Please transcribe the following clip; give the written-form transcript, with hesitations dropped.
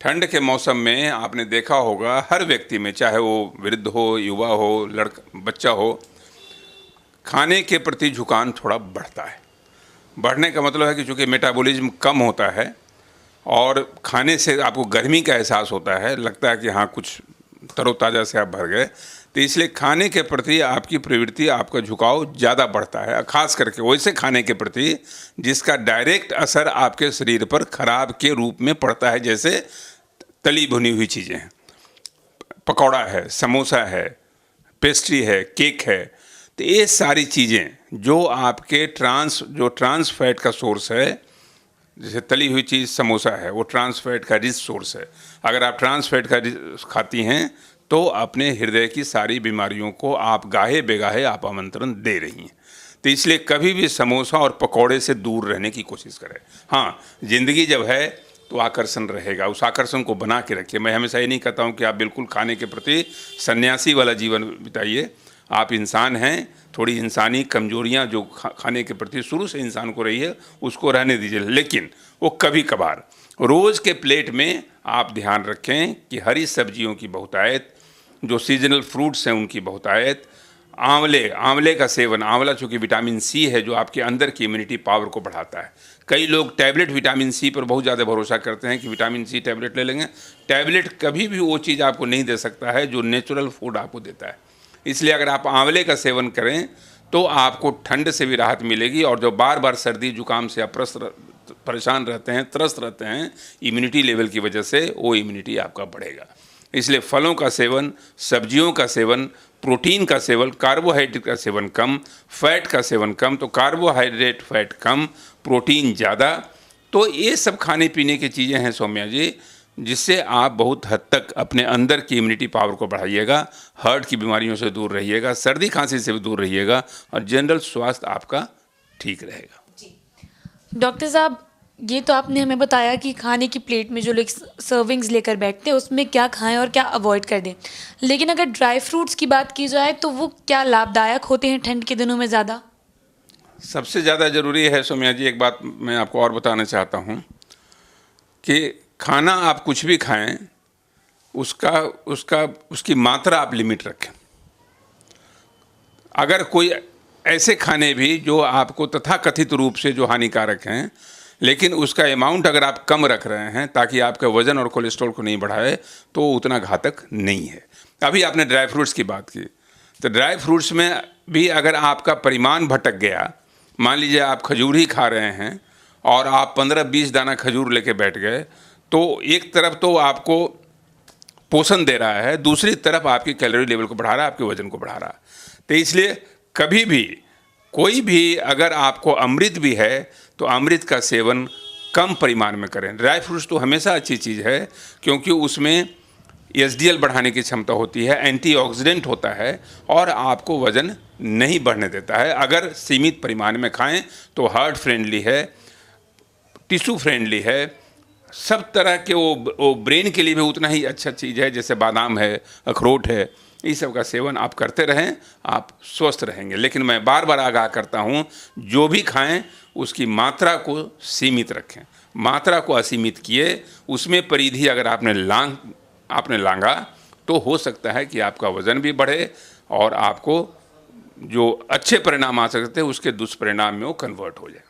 ठंड के मौसम में आपने देखा होगा हर व्यक्ति में, चाहे वो वृद्ध हो, युवा हो, लड़का बच्चा हो, खाने के प्रति झुकाव थोड़ा बढ़ता है। बढ़ने का मतलब है कि चूँकि मेटाबॉलिज्म कम होता है और खाने से आपको गर्मी का एहसास होता है, लगता है कि हाँ कुछ तरोताज़ा से आप भर गए, तो इसलिए खाने के प्रति आपकी प्रवृत्ति, आपका झुकाव ज़्यादा बढ़ता है, खास करके वैसे खाने के प्रति जिसका डायरेक्ट असर आपके शरीर पर खराब के रूप में पड़ता है, जैसे तली भुनी हुई चीज़ें हैं, पकौड़ा है, समोसा है, पेस्ट्री है, केक है। तो ये सारी चीज़ें जो आपके ट्रांस फैट का सोर्स है, जैसे तली हुई चीज़ समोसा है, वो ट्रांस फैट का रिच सोर्स है। अगर आप ट्रांस फैट का खाती हैं तो अपने हृदय की सारी बीमारियों को आप गाहे बेगाहे आप आमंत्रण दे रही हैं। तो इसलिए कभी भी समोसा और पकौड़े से दूर रहने की कोशिश करें। हाँ, ज़िंदगी जब है तो आकर्षण रहेगा, उस आकर्षण को बना के रखिए। मैं हमेशा ये नहीं कहता हूँ कि आप बिल्कुल खाने के प्रति सन्यासी वाला जीवन बिताइए। आप इंसान हैं, थोड़ी इंसानी कमजोरियाँ जो खाने के प्रति शुरू से इंसान को रही है उसको रहने दीजिए, लेकिन वो कभी कभार रोज़ के प्लेट में आप ध्यान रखें कि हरी सब्जियों की बहुतायत, जो सीजनल फ्रूट्स हैं उनकी बहुतायत, आंवले का सेवन। आंवला चूँकि विटामिन सी है जो आपके अंदर की इम्यूनिटी पावर को बढ़ाता है। कई लोग टैबलेट विटामिन सी पर बहुत ज़्यादा भरोसा करते हैं कि विटामिन सी टैबलेट ले लेंगे। टैबलेट कभी भी वो चीज़ आपको नहीं दे सकता है जो नेचुरल फूड आपको देता है। इसलिए अगर आप आंवले का सेवन करें तो आपको ठंड से भी राहत मिलेगी, और जो बार बार सर्दी जुकाम से आप परेशान रहते हैं, त्रस्त रहते हैं इम्यूनिटी लेवल की वजह से, वो इम्यूनिटी आपका बढ़ेगा। इसलिए फलों का सेवन, सब्जियों का सेवन, प्रोटीन का सेवन, कार्बोहाइड्रेट का सेवन कम, फैट का सेवन कम। तो कार्बोहाइड्रेट फैट कम, प्रोटीन ज़्यादा, तो ये सब खाने पीने की चीज़ें हैं सौम्या जी, जिससे आप बहुत हद तक अपने अंदर की इम्यूनिटी पावर को बढ़ाइएगा, हार्ट की बीमारियों से दूर रहिएगा, सर्दी खांसी से भी दूर रहिएगा, और जनरल स्वास्थ्य आपका ठीक रहेगा। डॉक्टर साहब, ये तो आपने हमें बताया कि खाने की प्लेट में जो लोग सर्विंग्स लेकर बैठते हैं उसमें क्या खाएं और क्या अवॉइड कर दें, लेकिन अगर ड्राई फ्रूट्स की बात की जाए तो वो क्या लाभदायक होते हैं ठंड के दिनों में ज़्यादा? सबसे ज़्यादा ज़रूरी है सौम्या जी, एक बात मैं आपको और बताना चाहता हूँ कि खाना आप कुछ भी खाएं, उसकी मात्रा आप लिमिट रखें। अगर कोई ऐसे खाने भी जो आपको तथाकथित रूप से जो हानिकारक हैं, लेकिन उसका अमाउंट अगर आप कम रख रहे हैं ताकि आपका वज़न और कोलेस्ट्रॉल को नहीं बढ़ाए, तो उतना घातक नहीं है। अभी आपने ड्राई फ्रूट्स की बात की, तो ड्राई फ्रूट्स में भी अगर आपका परिमाण भटक गया, मान लीजिए आप खजूर ही खा रहे हैं और आप 15-20 दाना खजूर लेके बैठ गए, तो एक तरफ तो आपको पोषण दे रहा है, दूसरी तरफ आपकी कैलोरी लेवल को बढ़ा रहा है, आपके वजन को बढ़ा रहा है। तो इसलिए कभी भी कोई भी अगर आपको अमृत भी है तो अमृत का सेवन कम परिमाण में करें। ड्राई फ्रूट्स तो हमेशा अच्छी चीज़ है क्योंकि उसमें एसडीएल बढ़ाने की क्षमता होती है, एंटीऑक्सीडेंट होता है और आपको वज़न नहीं बढ़ने देता है। अगर सीमित परिमाण में खाएं तो हार्ट फ्रेंडली है, टिश्यू फ्रेंडली है, सब तरह के वो ब्रेन के लिए भी उतना ही अच्छा चीज़ है, जैसे बादाम है, अखरोट है, इस सब का सेवन आप करते रहें, आप स्वस्थ रहेंगे। लेकिन मैं बार बार आगाह करता हूँ, जो भी खाएं उसकी मात्रा को सीमित रखें। मात्रा को असीमित किए, उसमें परिधि अगर आपने लांगा तो हो सकता है कि आपका वज़न भी बढ़े और आपको जो अच्छे परिणाम आ सकते हैं उसके दुष्परिणाम में वो कन्वर्ट हो जाए।